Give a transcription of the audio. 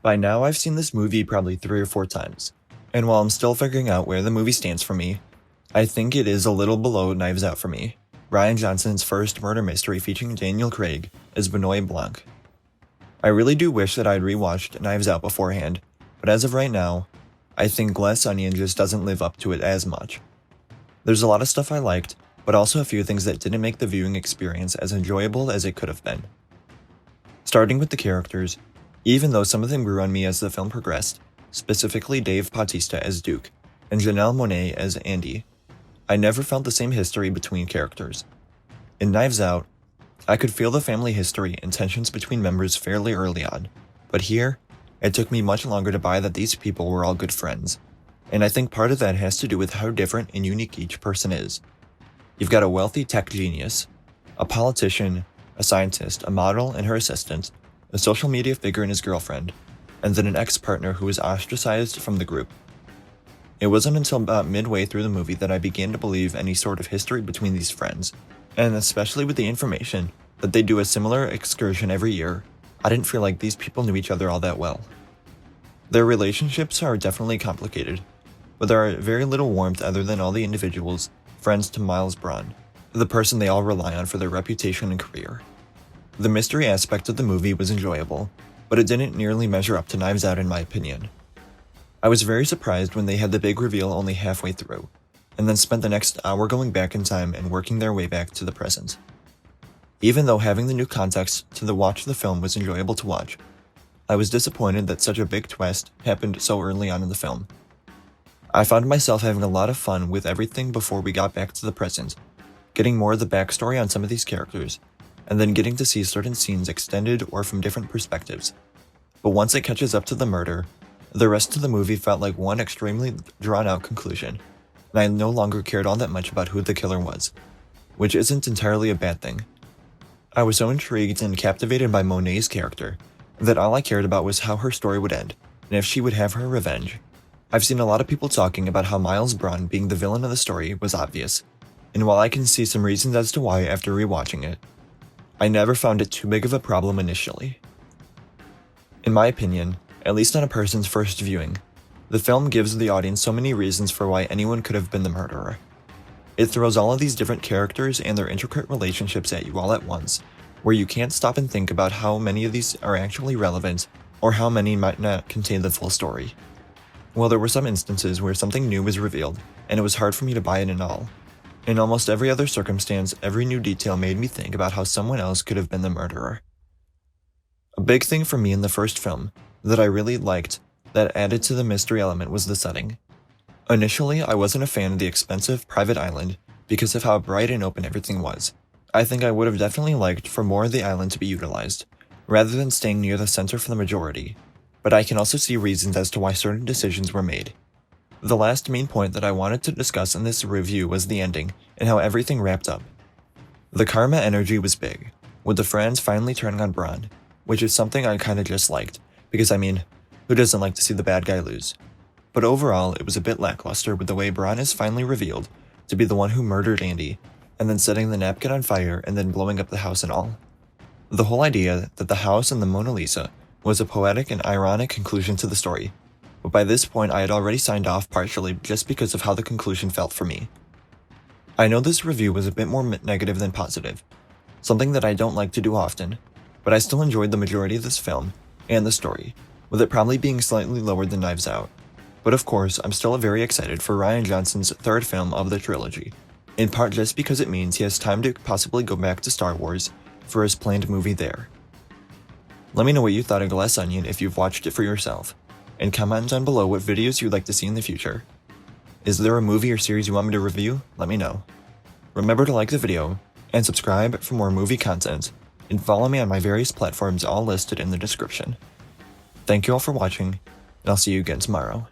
By now, I've seen this movie probably 3 or 4 times, and while I'm still figuring out where the movie stands for me, I think it is a little below Knives Out for me, Rian Johnson's first murder mystery featuring Daniel Craig as Benoit Blanc. I really do wish that I'd rewatched Knives Out beforehand, but as of right now, I think Glass Onion just doesn't live up to it as much. There's a lot of stuff I liked, but also a few things that didn't make the viewing experience as enjoyable as it could have been. Starting with the characters, even though some of them grew on me as the film progressed, specifically Dave Bautista as Duke and Janelle Monáe as Andy, I never felt the same history between characters. In Knives Out, I could feel the family history and tensions between members fairly early on, but here, it took me much longer to buy that these people were all good friends, and I think part of that has to do with how different and unique each person is. You've got a wealthy tech genius, a politician, a scientist, a model and her assistant, a social media figure and his girlfriend, and then an ex-partner who was ostracized from the group. It wasn't until about midway through the movie that I began to believe any sort of history between these friends, and especially with the information that they do a similar excursion every year, I didn't feel like these people knew each other all that well. Their relationships are definitely complicated, but there are very little warmth other than all the individuals, friends to Miles Bron, the person they all rely on for their reputation and career. The mystery aspect of the movie was enjoyable, but it didn't nearly measure up to Knives Out in my opinion. I was very surprised when they had the big reveal only halfway through, and then spent the next hour going back in time and working their way back to the present. Even though having the new context to the watch of the film was enjoyable to watch, I was disappointed that such a big twist happened so early on in the film. I found myself having a lot of fun with everything before we got back to the present, getting more of the backstory on some of these characters, and then getting to see certain scenes extended or from different perspectives. But once it catches up to the murder, the rest of the movie felt like one extremely drawn-out conclusion, and I no longer cared all that much about who the killer was, which isn't entirely a bad thing. I was so intrigued and captivated by Monáe's character that all I cared about was how her story would end, and if she would have her revenge. I've seen a lot of people talking about how Miles Bron being the villain of the story was obvious, and while I can see some reasons as to why after rewatching it, I never found it too big of a problem initially. In my opinion, at least on a person's first viewing, the film gives the audience so many reasons for why anyone could have been the murderer. It throws all of these different characters and their intricate relationships at you all at once, where you can't stop and think about how many of these are actually relevant or how many might not contain the full story. Well, there were some instances where something new was revealed, and it was hard for me to buy it in all. In almost every other circumstance, every new detail made me think about how someone else could have been the murderer. A big thing for me in the first film that I really liked that added to the mystery element was the setting. Initially, I wasn't a fan of the expensive private island because of how bright and open everything was. I think I would have definitely liked for more of the island to be utilized, rather than staying near the center for the majority, but I can also see reasons as to why certain decisions were made. The last main point that I wanted to discuss in this review was the ending and how everything wrapped up. The karma energy was big, with the friends finally turning on Bron, which is something I kinda just liked, because who doesn't like to see the bad guy lose? But overall, it was a bit lackluster with the way Bron is finally revealed to be the one who murdered Andy, and then setting the napkin on fire and then blowing up the house and all. The whole idea that the house and the Mona Lisa was a poetic and ironic conclusion to the story, but by this point I had already signed off partially just because of how the conclusion felt for me. I know this review was a bit more negative than positive, something that I don't like to do often, but I still enjoyed the majority of this film and the story, with it probably being slightly lower than Knives Out. But of course, I'm still very excited for Rian Johnson's third film of the trilogy, in part just because it means he has time to possibly go back to Star Wars for his planned movie there. Let me know what you thought of Glass Onion if you've watched it for yourself, and comment down below what videos you'd like to see in the future. Is there a movie or series you want me to review? Let me know. Remember to like the video, and subscribe for more movie content, and follow me on my various platforms all listed in the description. Thank you all for watching, and I'll see you again tomorrow.